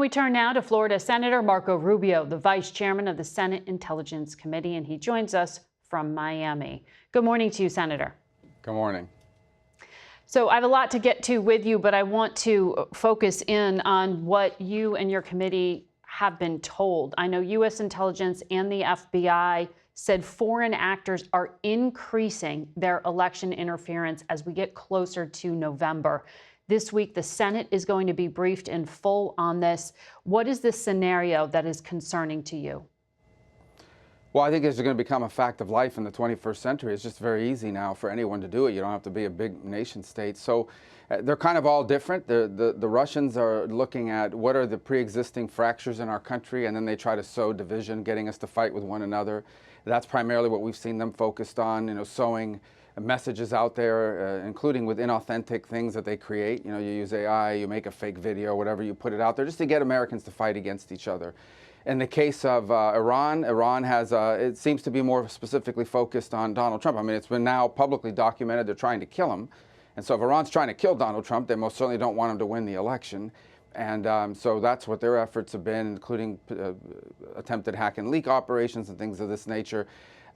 We turn now to Florida Senator Marco Rubio, the vice chairman of the Senate Intelligence Committee, and he joins us from Miami. Good morning to you, Senator. Good morning. So I have a lot to get to with you, but I want to focus in on what you and your committee have been told. I know U.S. intelligence and the FBI said foreign actors are increasing their election interference as we get closer to November. This week, the Senate is going to be briefed in full on this. What is the scenario that is concerning to you? Well, I think it's going to become a fact of life in the 21st century. It's just very easy now for anyone to do it. You don't have to be a big nation state. So they're kind of all different. The Russians are looking at what are the pre-existing fractures in our country, and then they try to sow division, getting us to fight with one another. That's primarily what we've seen them focused on, sowing messages out there, including with inauthentic things that they create. You use AI, you make a fake video, whatever, you put it out there just to get Americans to fight against each other. In the case of Iran has, it seems to be more specifically focused on Donald Trump. I mean, it's been now publicly documented they're trying to kill him. And so if Iran's trying to kill Donald Trump, they most certainly don't want him to win the election. And so that's what their efforts have been, including attempted hack and leak operations and things of this nature.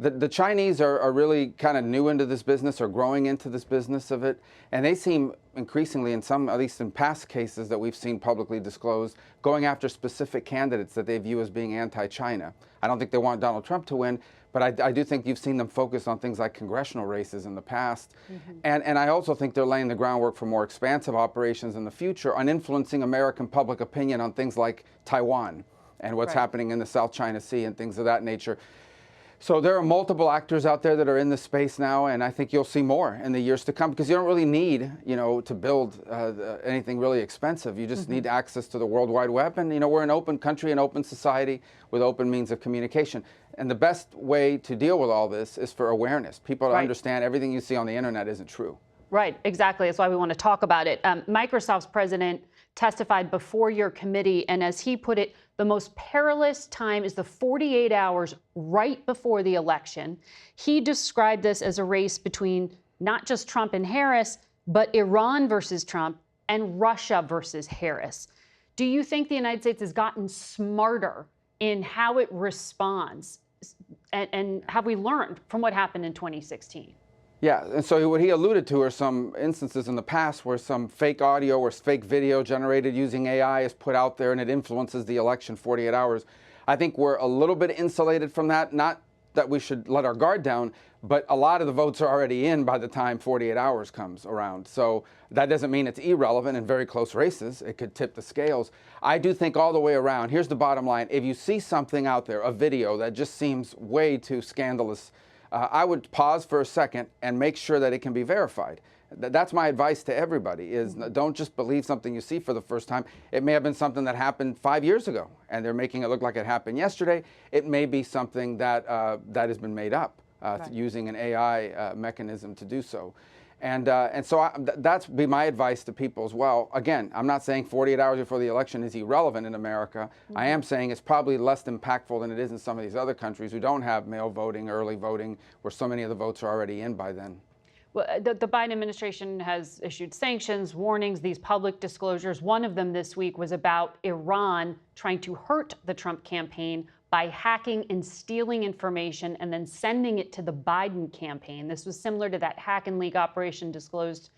The Chinese are really kind of new into this business, or growing into this business of it, and they seem increasingly, in some, at least in past cases that we've seen publicly disclosed, going after specific candidates that they view as being anti-China. I don't think they want Donald Trump to win, but I do think you've seen them focus on things like congressional races in the past. Mm-hmm. And I also think they're laying the groundwork for more expansive operations in the future on influencing American public opinion on things like Taiwan and what's happening in the South China Sea and things of that nature. So there are multiple actors out there that are in this space now, and I think you'll see more in the years to come, because you don't really need, to build anything really expensive. You just need access to the World Wide Web, and we're an open country, an open society with open means of communication. And the best way to deal with all this is for awareness. People to understand everything you see on the internet isn't true. Right, exactly. That's why we want to talk about it. Microsoft's president testified before your committee, and as he put it, the most perilous time is the 48 hours right before the election. He described this as a race between not just Trump and Harris, but Iran versus Trump and Russia versus Harris. Do you think the United States has gotten smarter in how it responds? And have we learned from what happened in 2016? Yeah, and so what he alluded to are some instances in the past where some fake audio or fake video generated using AI is put out there and it influences the election 48 hours. I think we're a little bit insulated from that. Not that we should let our guard down, but a lot of the votes are already in by the time 48 hours comes around. So that doesn't mean it's irrelevant in very close races. It could tip the scales. I do think all the way around, here's the bottom line. If you see something out there, a video that just seems way too scandalous, I would pause for a second and make sure that it can be verified. That's my advice to everybody, is don't just believe something you see for the first time. It may have been something that happened 5 years ago, and they're making it look like it happened yesterday. It may be something that, that has been made up using an AI mechanism to do so. And so that's be my advice to people as well. Again, I'm not saying 48 hours before the election is irrelevant in America. I am saying it's probably less impactful than it is in some of these other countries who don't have mail voting, early voting, where so many of the votes are already in by then. Well, the Biden administration has issued sanctions, warnings, these public disclosures. One of them this week was about Iran trying to hurt the Trump campaign by hacking and stealing information and then sending it to the Biden campaign. This was similar to that hack and leak operation disclosed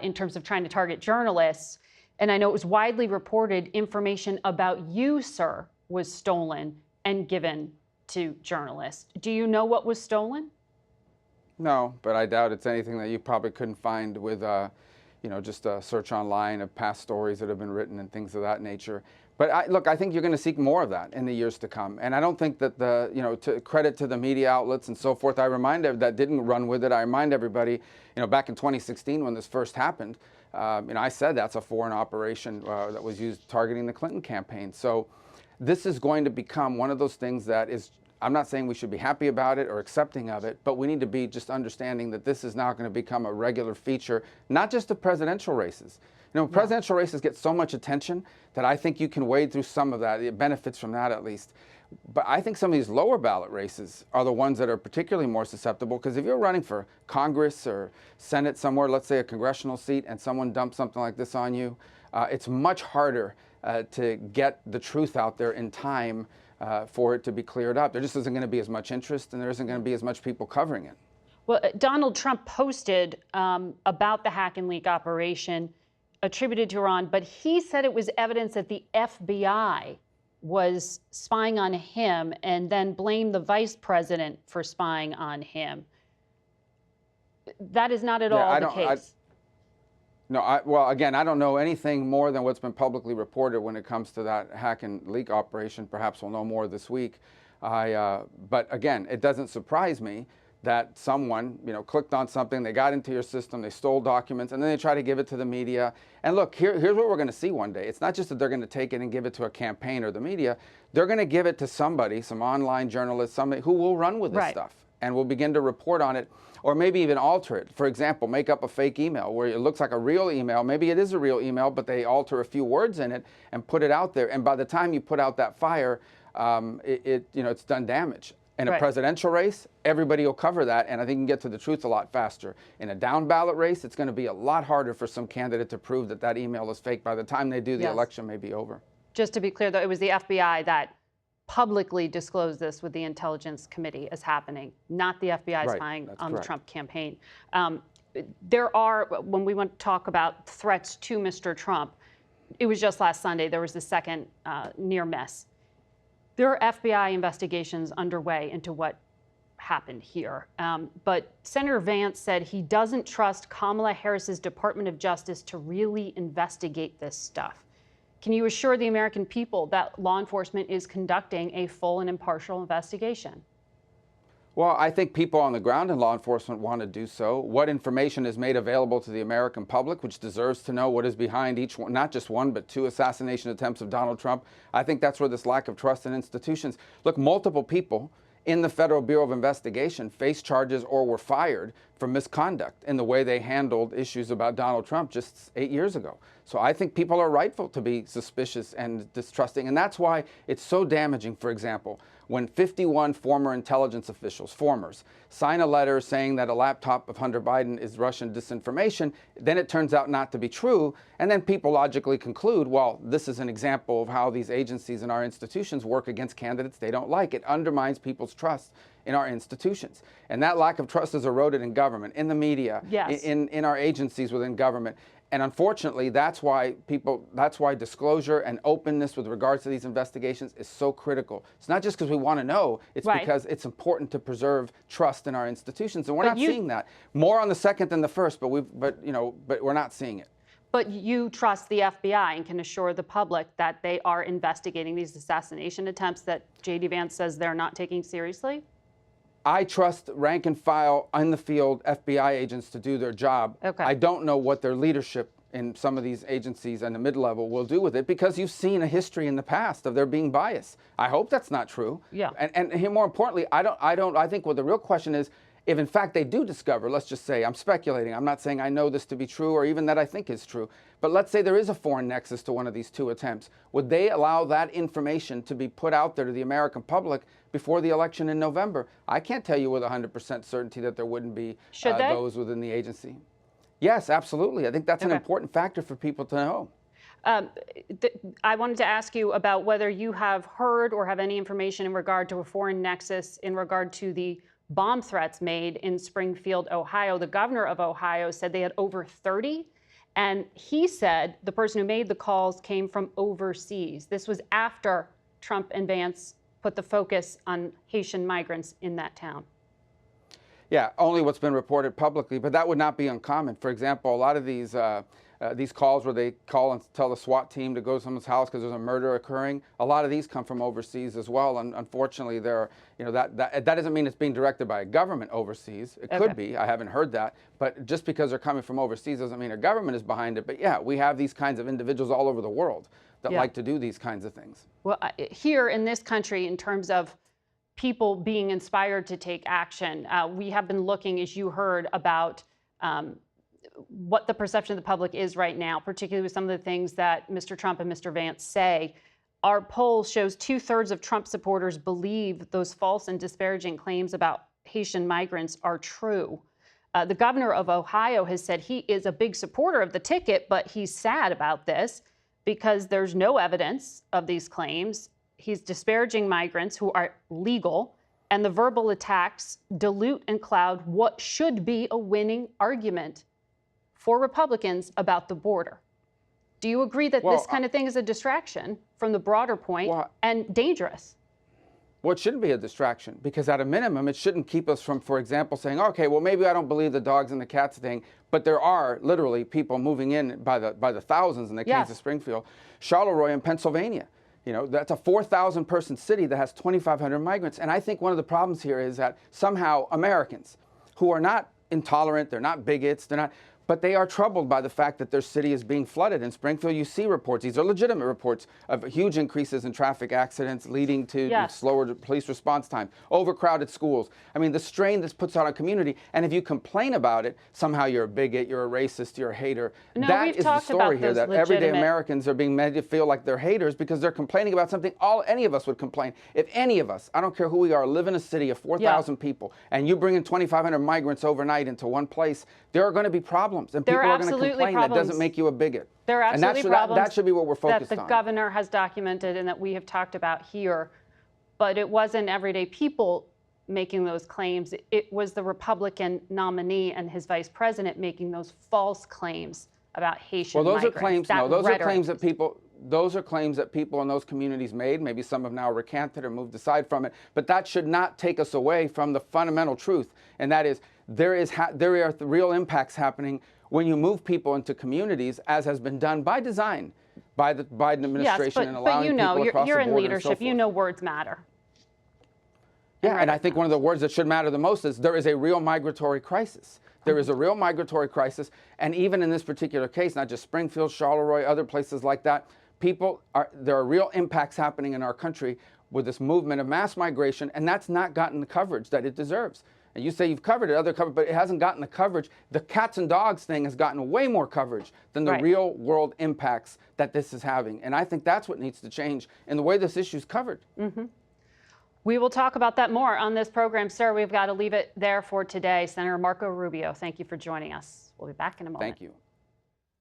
in terms of trying to target journalists. And I know it was widely reported information about you, sir, was stolen and given to journalists. Do you know what was stolen? No, but I doubt it's anything that you probably couldn't find with, just a search online of past stories that have been written and things of that nature. But look, I think you're going to seek more of that in the years to come. And I don't think that to credit to the media outlets and so forth, I remind everybody that didn't run with it. I remind everybody, back in 2016 when this first happened, I said that's a foreign operation that was used targeting the Clinton campaign. So this is going to become one of those things that is, I'm not saying we should be happy about it or accepting of it, but we need to be just understanding that this is now going to become a regular feature, not just of presidential races. Presidential races get so much attention that I think you can wade through some of that. It benefits from that at least. But I think some of these lower ballot races are the ones that are particularly more susceptible, because if you're running for Congress or Senate somewhere, let's say a congressional seat, and someone dumps something like this on you, it's much harder to get the truth out there in time for it to be cleared up. There just isn't going to be as much interest, and there isn't going to be as much people covering it. Well, Donald Trump posted about the hack and leak operation attributed to Iran, but he said it was evidence that the FBI was spying on him and then blamed the vice president for spying on him. That is not at all the case. Well, again, I don't know anything more than what's been publicly reported when it comes to that hack and leak operation. Perhaps we'll know more this week. But again, it doesn't surprise me that someone, clicked on something, they got into your system, they stole documents, and then they try to give it to the media. And look, here's what we're going to see one day. It's not just that they're going to take it and give it to a campaign or the media. They're going to give it to somebody, some online journalist, somebody who will run with this stuff and will begin to report on it, or maybe even alter it. For example, make up a fake email where it looks like a real email. Maybe it is a real email, but they alter a few words in it and put it out there. And by the time you put out that fire, it's done damage. In a presidential race, everybody will cover that, and I think you can get to the truth a lot faster. In a down ballot race, it's going to be a lot harder for some candidate to prove that that email is fake. By the time they do, the election may be over. Just to be clear, though, it was the FBI that publicly disclosed this with the Intelligence Committee as happening, not the FBI spying on the Trump campaign. There are, when we want to talk about threats to Mr. Trump, it was just last Sunday, there was the second near miss. There are FBI investigations underway into what happened here. But Senator Vance said he doesn't trust Kamala Harris's Department of Justice to really investigate this stuff. Can you assure the American people that law enforcement is conducting a full and impartial investigation? Well, I think people on the ground in law enforcement want to do so. What information is made available to the American public, which deserves to know what is behind each one, not just one, but 2 assassination attempts of Donald Trump. I think that's where this lack of trust in institutions. Look, multiple people in the Federal Bureau of Investigation faced charges or were fired for misconduct in the way they handled issues about Donald Trump just 8 years ago. So I think people are rightful to be suspicious and distrusting. And that's why it's so damaging, for example, when 51 former intelligence officials, sign a letter saying that a laptop of Hunter Biden is Russian disinformation, then it turns out not to be true. And then people logically conclude, well, this is an example of how these agencies and our institutions work against candidates they don't like. It undermines people's trust in our institutions. And that lack of trust is eroded in government, in the media, in our agencies within government. And unfortunately, that's why disclosure and openness with regards to these investigations is so critical. It's not just because we want to know, it's because it's important to preserve trust in our institutions. And we're not seeing that. More on the second than the first, but we're not seeing it. But you trust the FBI and can assure the public that they are investigating these assassination attempts that J.D. Vance says they're not taking seriously? I trust rank and file in the field FBI agents to do their job. I don't know what their leadership in some of these agencies and the mid-level will do with it, because you've seen a history in the past of there being bias. I hope that's not true. And more importantly, I think what the real question is, if in fact they do discover, let's just say, I'm speculating, I'm not saying I know this to be true or even that I think is true, but let's say there is a foreign nexus to one of these 2 attempts. Would they allow that information to be put out there to the American public before the election in November? I can't tell you with 100% certainty that there wouldn't be those within the agency. Yes, absolutely. I think that's an important factor for people to know. I wanted to ask you about whether you have heard or have any information in regard to a foreign nexus in regard to the bomb threats made in Springfield, Ohio. The governor of Ohio said they had over 30, and he said the person who made the calls came from overseas. This was after Trump and Vance put the focus on Haitian migrants in that town. Yeah, only what's been reported publicly, but that would not be uncommon. For example, a lot of these calls where they call and tell the SWAT team to go to someone's house because there's a murder occurring, a lot of these come from overseas as well. And unfortunately, that doesn't mean it's being directed by a government overseas. It could be. I haven't heard that. But just because they're coming from overseas doesn't mean a government is behind it. But yeah, we have these kinds of individuals all over the world that like to do these kinds of things. Well, here in this country, in terms of people being inspired to take action, we have been looking, as you heard, about what the perception of the public is right now, particularly with some of the things that Mr. Trump and Mr. Vance say. Our poll shows 2/3 of Trump supporters believe those false and disparaging claims about Haitian migrants are true. The governor of Ohio has said he is a big supporter of the ticket, but he's sad about this. because there's no evidence of these claims. He's disparaging migrants who are legal, and the verbal attacks dilute and cloud what should be a winning argument for Republicans about the border. Do you agree that this kind of thing is a distraction from the broader point and dangerous? Well, it shouldn't be a distraction, because at a minimum, it shouldn't keep us from, for example, saying, okay, well, maybe I don't believe the dogs and the cats thing, but there are literally people moving in by the thousands in the case of Springfield. Charleroi in Pennsylvania, you know, that's a 4,000 person city that has 2,500 migrants. And I think one of the problems here is that somehow Americans who are not intolerant, they're not bigots, but they are troubled by the fact that their city is being flooded. In Springfield, you see reports, these are legitimate reports, of huge increases in traffic accidents leading to slower police response time, overcrowded schools. I mean, the strain this puts on a community, and if you complain about it, somehow you're a bigot, you're a racist, you're a hater. No, that is the story here, that everyday Americans are being made to feel like they're haters because they're complaining about something any of us would complain. If any of us, I don't care who we are, live in a city of 4,000 people, and you bring in 2,500 migrants overnight into one place, there are going to be problems. And people are going to complain. That doesn't make you a bigot. There are absolutely problems. That should be what we're focused on. That the governor has documented and that we have talked about here. But it wasn't everyday people making those claims. It was the Republican nominee and his vice president making those false claims about Haitian migrants. Well, those are claims. No, those are claims that people. Those are claims that people in those communities made. Maybe some have now recanted or moved aside from it. But that should not take us away from the fundamental truth, and that is there are real impacts happening when you move people into communities, as has been done by design by the Biden administration, and allowing people across the border. You're in leadership. You know words matter. Yeah, and I think one of the words that should matter the most is there is a real migratory crisis. There is a real migratory crisis, and even in this particular case, not just Springfield, Charleroi, other places like that, there are real impacts happening in our country with this movement of mass migration, and that's not gotten the coverage that it deserves. And you say you've covered it, but it hasn't gotten the coverage. The cats and dogs thing has gotten way more coverage than the real world impacts that this is having. And I think that's what needs to change in the way this issue is covered. We will talk about that more on this program, sir. We've got to leave it there for today. Senator Marco Rubio, thank you for joining us. We'll be back in a moment. Thank you.